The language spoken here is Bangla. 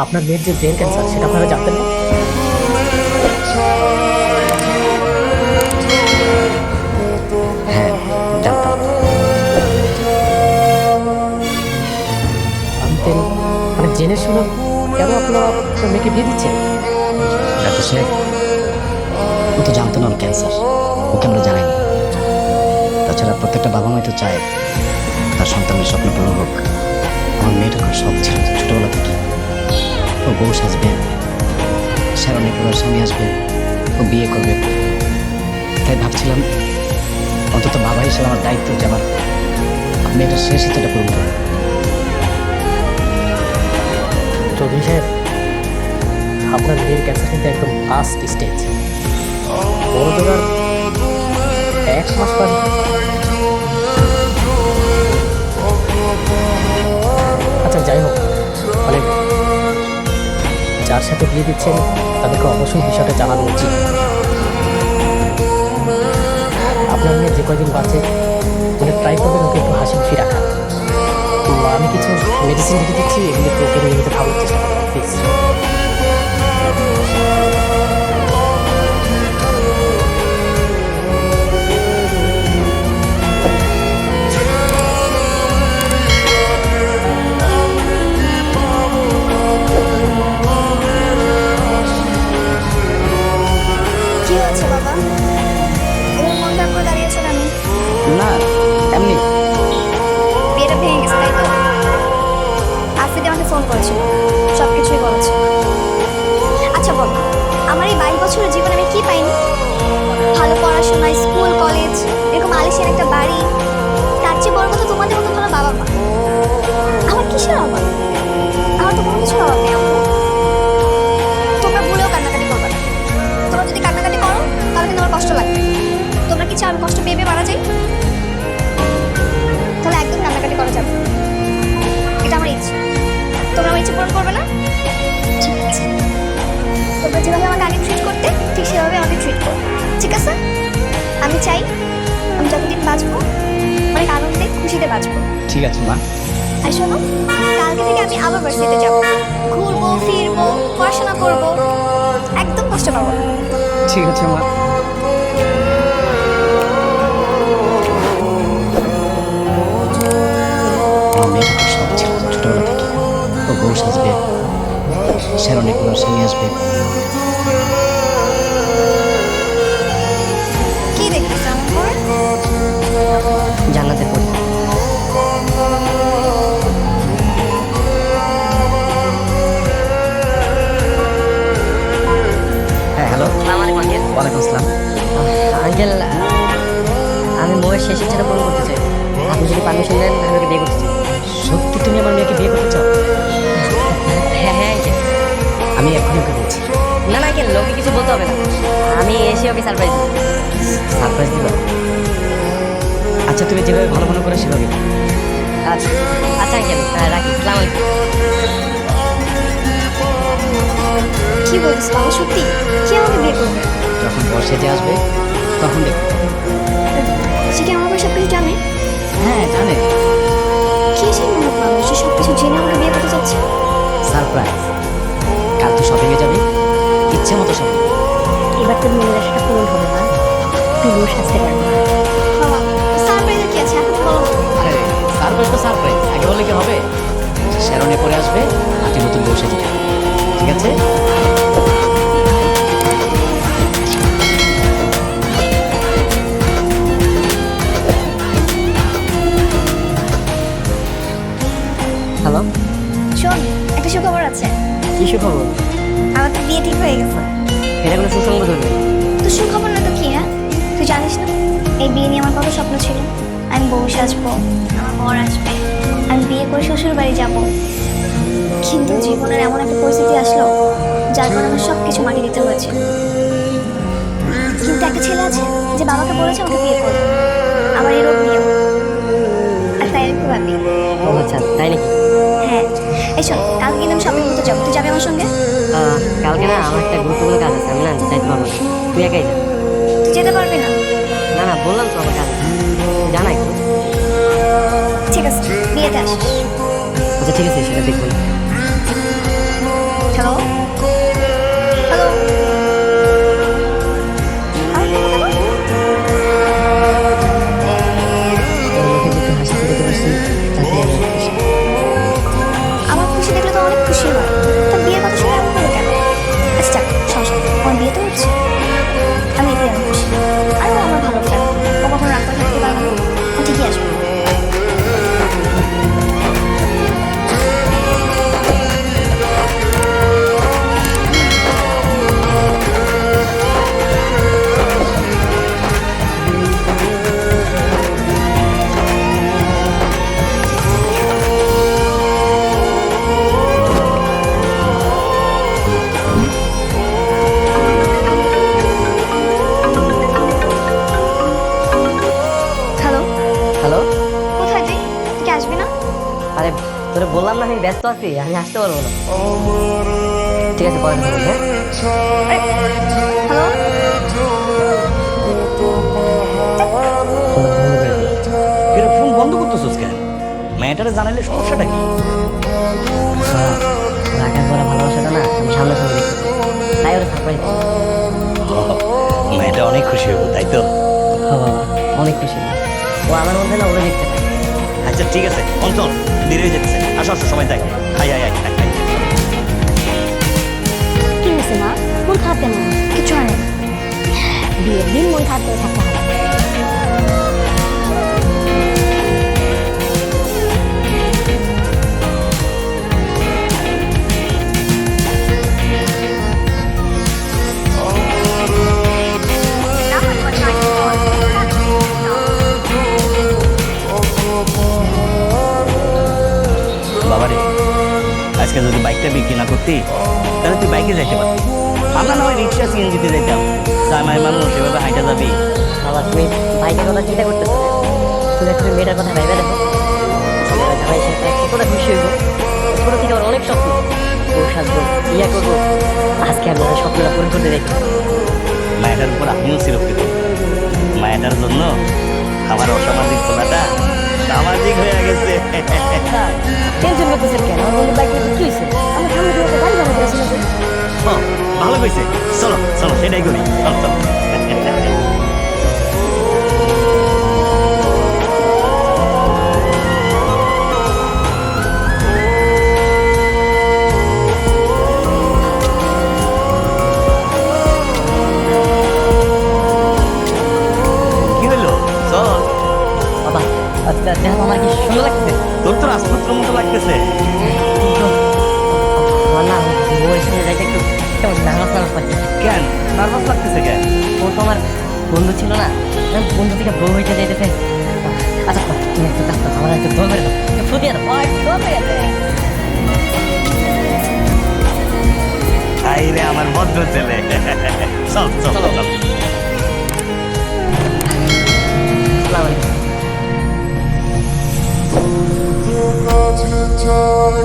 আপনার মেয়ের যে ব্রেন ক্যান্সার সেটা আপনারা জানতেন না? হ্যাঁ, জানতাম। জানতেন মানে জেনে শুনে কেন আপনারা আপনার মেয়েকে বিয়ে দিচ্ছেন? ডাক্তার সাহেব, ও তো জানতো না ওর ক্যান্সার, ওকে আমরা জানাইনি। তাছাড়া প্রত্যেকটা বাবা মাই তো চায় তার সন্তানের স্বপ্ন পূরণ হোক। আমার মেয়েটার খুব শখ ছিল ছোটবেলা থেকে, ও বউ সাজবে, সারণী পড়ার স্বামী আসবে, ও বিয়ে করবে। তাই ভাবছিলাম অন্তত বাবা হিসেবে আমার দায়িত্ব যে আমার মেয়েটার শেষ ইচ্ছাটা পূরণ করবে। চৌধুরী সাহেব, আপনার মেয়ের ক্যান্সার কিন্তু একদম লাস্ট স্টেজ। বড় জোগাড় 1 মাস পরে। আচ্ছা যাই হোক, মানে যার সাথে বিয়ে দিচ্ছেন তাদেরকে অবশ্যই বিষয়টা জানানো উচিত। আপনার মেয়ে যে কয়দিন বাঁচে মানে ট্রাই করবেন ওকে একটু হাসি খুশি রাখা। তো আমি কিছু মেডিসিন লিখে দিচ্ছি, এগুলো একটু ওকে নিয়মিত খাওয়ার চেষ্টা করবেন প্লিজ। কি হয়েছে বাবা? এমন মন খারাপ করে দাঁড়িয়েছো কেন? না, এমনি। বিয়েটা ভেঙে গেছে তাই তো? আফ্রিদি আমাকে ফোন করেছিল, সব কিছুই বলেছে। আচ্ছা বল, আমার এই 22 বছরের জীবনে আমি কি পাইনি? ভালো পড়াশোনা, স্কুল কলেজ, এরকম আলিশান একটা বাড়ি, তার চেয়ে বড় কথা তোমাদের মতো ভালো বাবা মা। আমার কিসের অভাব? আমার তো কোনো কিছুর অভাব নেই আম্মু। তোমরা ভুলেও কান্নাকাটি করবে না। তোমরা যদি কান্নাকাটি করো তাহলে কিন্তু আমার কষ্ট লাগবে। তোমরা কি চাও আমি কষ্ট পেয়ে পেয়ে মারা যাই? তাহলে একদম কান্নাকাটি করা যাবে না। এটা আমার ইচ্ছে। তোমরা আমার ইচ্ছে পূরণ করবে না? ঠিক আছে। তোমরা যেভাবে আমাকে আগে ট্রিট করতে ঠিক সেভাবে আমাকে ট্রিট করো, ঠিক আছে? আমি চাই আমি যতদিন বাঁচবো অনেক আনন্দে খুশিতে বাঁচবো। ঠিক আছে মা। আর শোনো, কালকে থেকে আমি আবার ভার্সিটিতে যাবো, ঘুরবো ফিরবো, পড়াশোনা করবো, একদম কষ্ট পাবো না। ঠিক আছে মা। আমার মেয়েটা খুব শখ ছিল ছোটবেলা থেকে, ও বউ সাজবে, সারণী পড়ার স্বামী আসবে। কি দেখতেছ আমার? জান্নাতে পড়ি। হ্যাঁ হ্যালো। ওয়ালাইকুম আসসালাম। আঙ্কেল, আমি বউয়ের শেষ ইচ্ছাটা পূরণ করতে চাই। আপনি যদি পারমিশন দেন আমি ওকে বিয়ে করতে চাই। সত্যি তুমি আমার মেয়েকে বিয়ে করতে চাও? হ্যাঁ হ্যাঁ আঙ্কেল। আমি এখনই ওকে বলছি। না না আঙ্কেল, লোকে কিছু বলতে হবে না, আমি এসে ওকে সারপ্রাইজ দিই। সারপ্রাইজ দিবা? আচ্ছা তুমি যেভাবে ভালো মনে করে সেভাবে। আচ্ছা আচ্ছা আঙ্কেল, রাখি। সালাম আলাইকুম। কি বলছিস বাবা? সত্যি কি আমাকে বিয়ে করবে? যখন বর সেজে আসবে তখন দেখতে পাবে। সে কি আমার ব্যাপারে সব কিছু জানে? হ্যাঁ জানে। কি সেই মনে মানুষ যে সব কিছু জেনে আমাকে বিয়ে করতে চাচ্ছে? সারপ্রাইজ। কাল তুই শপিংয়ে যাবি, ইচ্ছে মতো শপিং। এবার তোর মনের আশাটা পূরণ হবে না, তুই বউ সাজতে পারবি না। সারপ্রাইজের কি আছে এখন বলো। আরে সারপ্রাইজ তো সারপ্রাইজ, আগে বললে কি হবে? শ্যারনে পরে আসবে আর তুই নতুন বউ সেজে যাবে। ঠিক আছে? হ্যালো, শোন, একটা সুখবর আছে। কি সুখবর? আমার তো বিয়ে ঠিক হয়ে গেছে। এটা কোনো সুসংবাদ হলো? তো সুখবর না তো কি? হ্যাঁ, তুই জানিস না এই বিয়ে নিয়ে আমার কত স্বপ্ন ছিল। আমি বউ সাজবো, আমার বর আসবে, আমি বিয়ে করে শ্বশুর বাড়ি যাবো। কিন্তু জীবনের এমন একটা পরিস্থিতি আসলো যার কারণে আমার সব কিছু মাটি দিতে হয়েছে। কিন্তু একটা ছেলে আছে যে বাবাকে বলেছে আমাকে বিয়ে করবে, আমার এই রোগ নিয়েও। আর তাই আমি খুব হ্যাপি। ও আচ্ছা, তাই নাকি? হ্যাঁ, এই শোন, কালকে কিন্তু আমি শপিং করতে যাবো, তুই যাবি আমার সঙ্গে? কালকে না আমার একটা গুরুত্বপূর্ণ কাজ আছে, আমি না যাইতে পারবো না। তুই একাই যা। তুই যেতে পারবি না? না না, বললাম তো আমার কাজ আছে, জানাই তো। ঠিক আছে, বিয়েতে আসিস। আচ্ছা ঠিক আছে, সেটা দেখবো না। খুশি হয়, তা বিয়ের কথা শুনে এমন করো কেন? আচ্ছা যাক, সমস্যা নেই, আমার বিয়ে তো হচ্ছে, আমি এতেই আমি খুশি। আর ও আমার ভালো ফ্রেন্ড, ও কখনো রাগ করে থাকতে পারবে না, ও ঠিকই আসবে। হ্যালো, হ্যালো, কোথায় তুই? তুই কি আসবি না? আরে তোরে বললাম না আমি ব্যস্ত আছি, আমি আসতে পারবো না। ঠিক আছে, পরে কথা বলছি, হ্যাঁ? হ্যালো, এর ফোন বন্ধ করতেছিস কেন? মেয়েটারে জানাইলে সমস্যাটা কি? রাখার পরে ভালোবাসাটা না আমি সামনে সামনে দেখতে চাই, তাই ওরা সারপ্রাইজ দিই। মেয়েটা অনেক খুশি হবো, তাই তো? বাবা অনেক খুশি, ও আমার মধ্যে না ওরা দেখতে পায়। আচ্ছা ঠিক আছে, অঞ্চল দেরি হয়ে যাচ্ছে, আসো আসো সবাই তাই। আয় আয় আয় আয়, আয়। কি হয়েছে মা? মন খারাপ কেন? কিছু হয় না, বিয়ের দিন মন খারাপ করে থাকতে হবে। বাবারে, আজকে যদি বাইকটা বিক্রি না করতি তাহলে তুই বাইকে যাইতে পারতি। আমরা না হয় রিক্সা সিএনজিতে যাইতাম, জামাই মানুষ সেভাবে হাইটা যাবি। বাবা তুমি বাইকের কথা চিন্তা করতেছো না? তুমি একটু মেয়েটার কথা ভাইবা দেখো, জামাই সাথে কতটা খুশি হইব। ছোটো থেকে আমার অনেক স্বপ্ন, বউ সাজবো, বিয়ে করবো, আজকে আমি ওর স্বপ্নটা পূরণ করতে দেখি। মায়াটার উপর আমিও চিরকৃত। মায়াটার জন্য আমার অসামাজিক খোলাটা সামাজিক হয়ে গেছে। টেনশন করতেছেন কেন? আমার বন্ধু বাইক নিয়ে কি হয়েছে? আমার সামনে দিয়ে একটা গাড়ি যাবে করেছিল যে। ও, ভালো কইছে, চলো চলো সেটাই করি, চলো চলো। কি হলো? চল। বাবা দেখো আমার কি সুন্দর লাগছে। তোর তো রাজপুত্র মতো লাগতেছে। কিন্তু আমার না বউয়ের সঙ্গে যাইতে একটু কেমন নার্ভাস নার্ভাস লাগছে। কেন নার্ভাস লাগতেছে কেন? ও তো আমার বন্ধু ছিল না, বন্ধু থেকে বউ হইতে যাইতেছে। আচ্ছা তুমি একটু কাজ করো, আমার একটু দোল মেরে দাও, একটু ফু দিয়ে দাও, একটু দোল মেরে দাও। আই রে আমার ভদ্র ছেলে। চল চল চল। আসসালামু আলাইকুম। Got to talk